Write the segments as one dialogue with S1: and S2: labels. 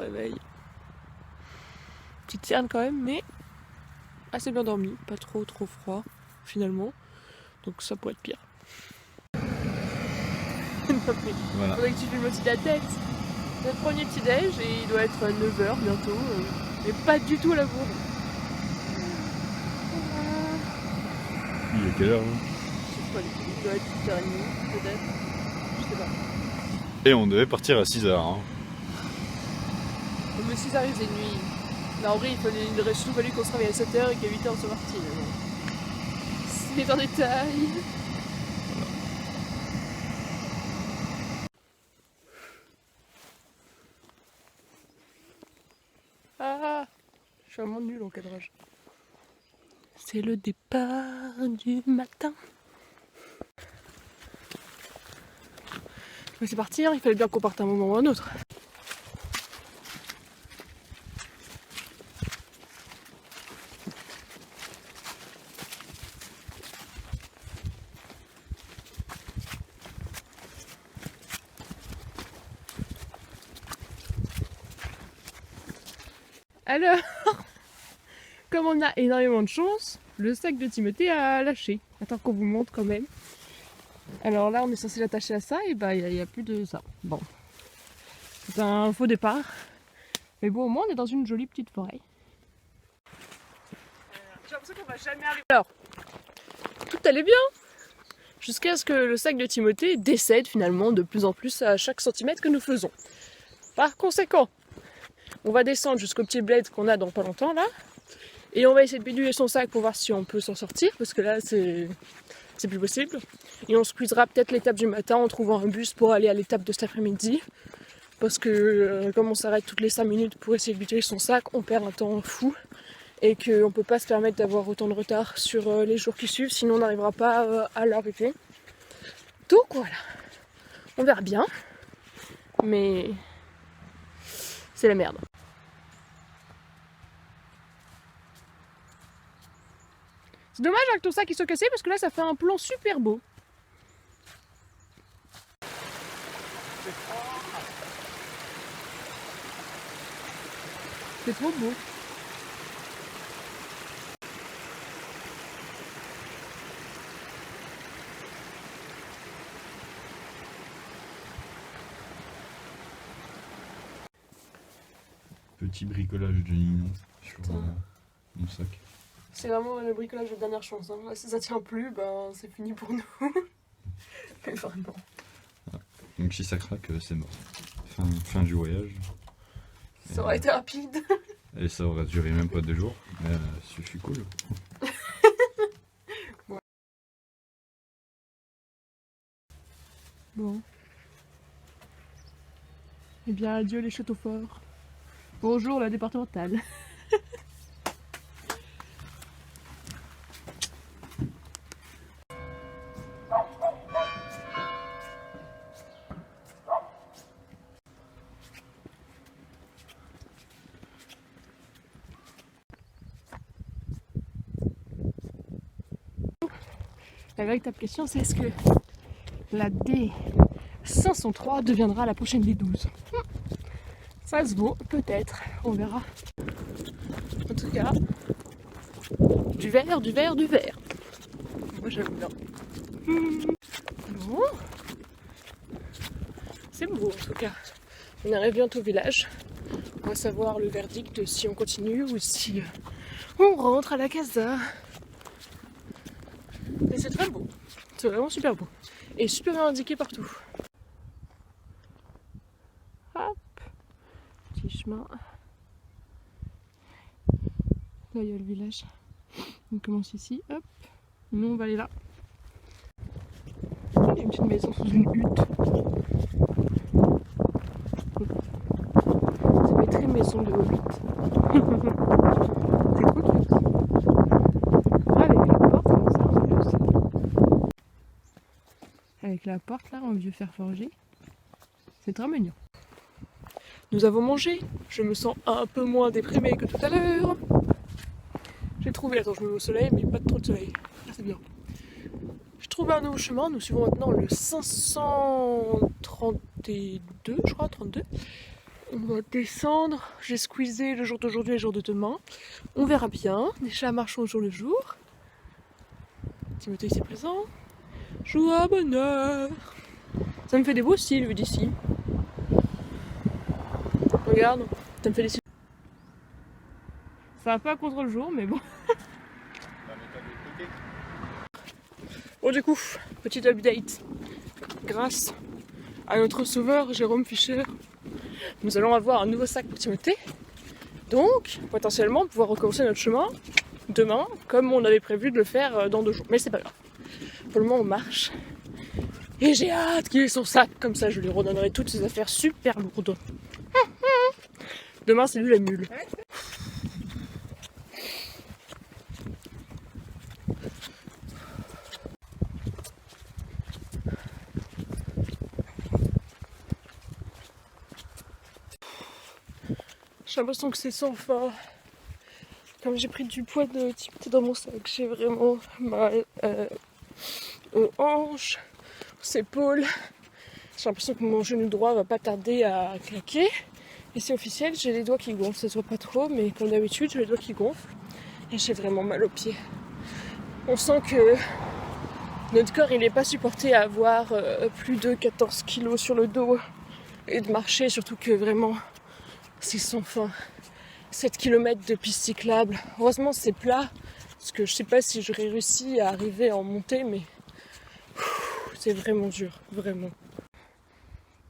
S1: réveil. Petite cerne quand même, mais assez bien dormi, pas trop froid finalement. Donc ça pourrait être pire.
S2: Voilà.
S1: Faudrait que tu filmes aussi la tête. Notre premier petit déj et il doit être 9h bientôt. Mais pas du tout à la bourre.
S2: Il est quelle heure hein?
S1: Je sais pas, il doit être 8h30 peut-être. Je sais pas.
S2: Et on devait partir à 6h. Hein.
S1: Mais si ça arrive, c'est nuit. Là, en vrai, il aurait surtout fallu qu'on se réveille à 7h et qu'à 8h on soit parti. C'est en détail. Ah, je suis vraiment nulle en cadrage. C'est le départ du matin. Mais c'est parti, hein, il fallait bien qu'on parte un moment ou un autre. Alors, comme on a énormément de chance, le sac de Timothée a lâché. Attends qu'on vous montre quand même. Alors là, on est censé l'attacher à ça et bah il n'y a plus de ça. Bon, c'est un faux départ. Mais bon, au moins on est dans une jolie petite forêt. J'ai l'impression qu'on va jamais arriver. Alors, tout allait bien jusqu'à ce que le sac de Timothée décède finalement de plus en plus à chaque centimètre que nous faisons. Par conséquent, on va descendre jusqu'au petit bled qu'on a dans pas longtemps là. Et on va essayer de bidouiller son sac pour voir si on peut s'en sortir. Parce que là c'est plus possible. Et on squeezera peut-être l'étape du matin en trouvant un bus pour aller à l'étape de cet après-midi. Parce que comme on s'arrête toutes les 5 minutes pour essayer de bidouiller son sac, on perd un temps fou. Et qu'on ne peut pas se permettre d'avoir autant de retard sur les jours qui suivent. Sinon on n'arrivera pas à l'arrivée. Donc voilà. On verra bien. Mais c'est la merde. C'est dommage avec ton sac qui soit cassé parce que là ça fait un plan super beau. C'est trop beau.
S2: Petit bricolage de Ninon sur mon sac.
S1: C'est vraiment le bricolage de dernière chance. Hein. Là, si ça tient plus, ben c'est fini pour nous. Mais vraiment.
S2: Donc si ça craque, c'est mort. Fin du voyage.
S1: Ça aurait été rapide.
S2: Et ça aurait duré même pas 2 jours. Mais ce fut cool.
S1: Ouais. Bon. Eh bien, adieu les châteaux forts. Bonjour la départementale. La véritable question, c'est est-ce que la D503 deviendra la prochaine D12 ? Ça se vaut, peut-être, on verra. En tout cas, du vert, du vert, du vert. Moi j'aime bien. Bon. C'est beau en tout cas. On arrive bientôt au village. On va savoir le verdict si on continue ou si on rentre à la casa. Mais c'est très beau. C'est vraiment super beau. Et super bien indiqué partout. Hop. Petit chemin. Là il y a le village. On commence ici. Hop. Nous on va aller là. Il y a une petite maison sous une hutte. Ça fait très maison de hobbit. C'est trop cute. Avec la porte comme ça en plus. Avec la porte là en vieux fer forgé. C'est très mignon. Nous avons mangé. Je me sens un peu moins déprimée que tout à l'heure. J'ai trouvé, attends je me mets au soleil mais pas trop de soleil. Là c'est bien. J'ai trouvé un nouveau chemin. Nous suivons maintenant le 532, je crois, 32. On va descendre. J'ai squeezé le jour d'aujourd'hui et le jour de demain. On verra bien. Déjà marchons au jour le jour. Timothée ici présent. Joie, bonheur. Ça me fait des beaux cils vu d'ici. Regarde, ça me fait des cils. Ça va pas contre le jour, mais bon. Bon, du coup, petite update. Grâce à notre sauveur Jérôme Fischer, nous allons avoir un nouveau sac pour Timothée. Donc, potentiellement, pouvoir recommencer notre chemin demain, comme on avait prévu de le faire dans 2 jours. Mais c'est pas grave. Pour le moment, on marche. Et j'ai hâte qu'il ait son sac, comme ça je lui redonnerai toutes ses affaires super lourdes. Demain, c'est lui la mule. J'ai l'impression que c'est sans fin. Comme j'ai pris du poids de Timothée dans mon sac, j'ai vraiment mal aux hanches, aux épaules. J'ai l'impression que mon genou droit va pas tarder à claquer. Et c'est officiel, j'ai les doigts qui gonflent. Ça se voit pas trop, mais comme d'habitude, j'ai les doigts qui gonflent. Et j'ai vraiment mal aux pieds. On sent que notre corps, il n'est pas supporté à avoir plus de 14 kilos sur le dos et de marcher, surtout que vraiment, c'est sans fin. 7 km de piste cyclable. Heureusement, c'est plat, parce que je sais pas si j'aurais réussi à arriver à en monter, mais c'est vraiment dur, vraiment.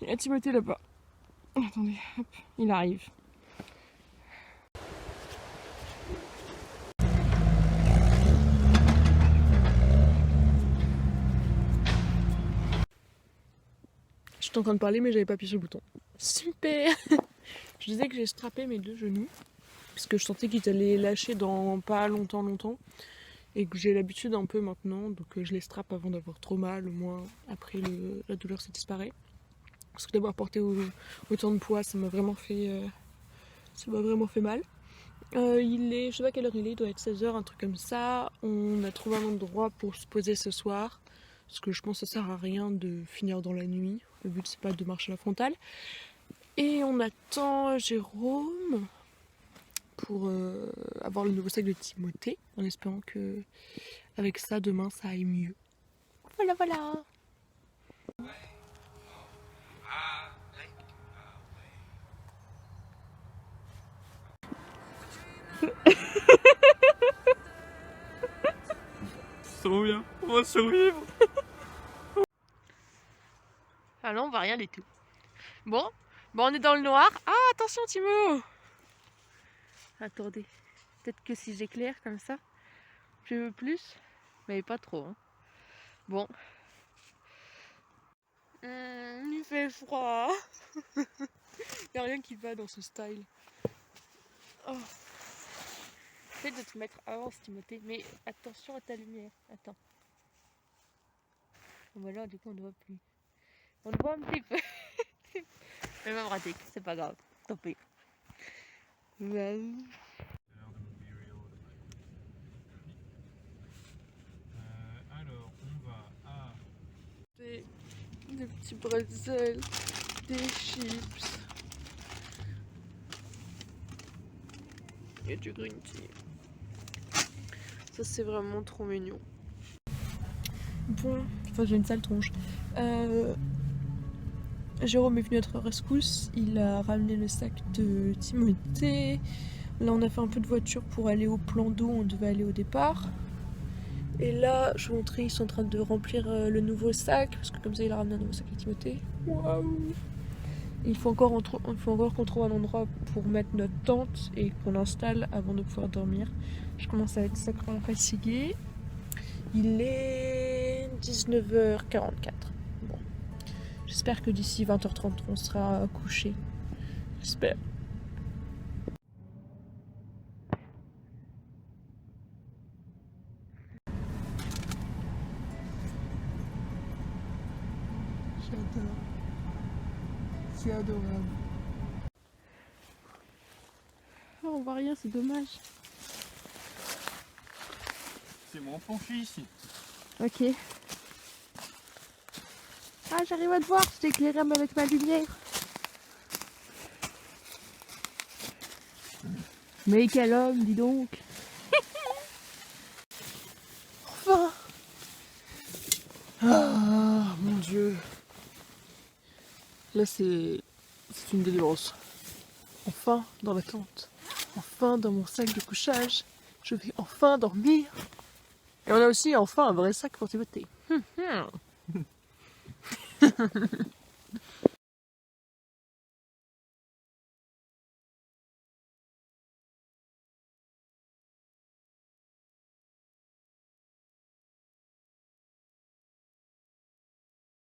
S1: Il y a Timothée là-bas. Attendez, hop, il arrive. J'étais en train de parler, mais j'avais pas appuyé sur le bouton. Super. Je disais que j'ai strappé mes 2 genoux, parce que je sentais qu'ils allaient lâcher dans pas longtemps. Et que j'ai l'habitude un peu maintenant, donc je les strappe avant d'avoir trop mal, au moins après la douleur ça disparaît. Parce que d'avoir porté autant de poids, ça m'a vraiment fait mal. Je sais pas quelle heure il doit être 16h, un truc comme ça. On a trouvé un endroit pour se poser ce soir, parce que je pense que ça sert à rien de finir dans la nuit. Le but c'est pas de marcher à la frontale. Et on attend Jérôme pour avoir le nouveau sac de Timothée, en espérant que avec ça demain ça aille mieux. Voilà.
S2: Ça va bien, on va survivre.
S1: Ah non, on voit rien du tout. Bon, on est dans le noir. Ah, attention Timo. Attendez, peut-être que si j'éclaire comme ça, je veux plus, mais pas trop. Hein. Bon. Il fait froid. Y a rien qui va dans ce style. Oh. Essaye de te mettre avant Timothée, mais attention à ta lumière. Attends. Bon, bah là, du coup, on ne voit plus. On le voit un petit peu. Mais même pratique, c'est pas grave. Tant pis.
S2: Alors, on va à...
S1: Des petits bretzels, des chips et du green tea. Ça c'est vraiment trop mignon. Bon, enfin j'ai une sale tronche. Jérôme est venu à notre rescousse, il a ramené le sac de Timothée. Là on a fait un peu de voiture pour aller au plan d'eau, on devait aller au départ. Et là, je vous montrais, ils sont en train de remplir le nouveau sac, parce que comme ça il a ramené un nouveau sac à Timothée. Waouh! Il faut encore qu'on trouve un endroit pour mettre notre tente et qu'on installe avant de pouvoir dormir. Je commence à être sacrément fatiguée. Il est 19h44. Bon. J'espère que d'ici 20h30 on sera couché. J'espère. J'adore. C'est adorable. Oh, on voit rien, c'est dommage.
S2: C'est mon fils.
S1: Ok. Ah, j'arrive à te voir, je t'ai éclairé avec ma lumière. Mais quel homme, dis donc. Enfin. Ah, mon Dieu. Là, c'est une délivrance. Enfin, dans la tente. Enfin, dans mon sac de couchage. Je vais enfin dormir. Et on a aussi enfin un vrai sac pour Timothée.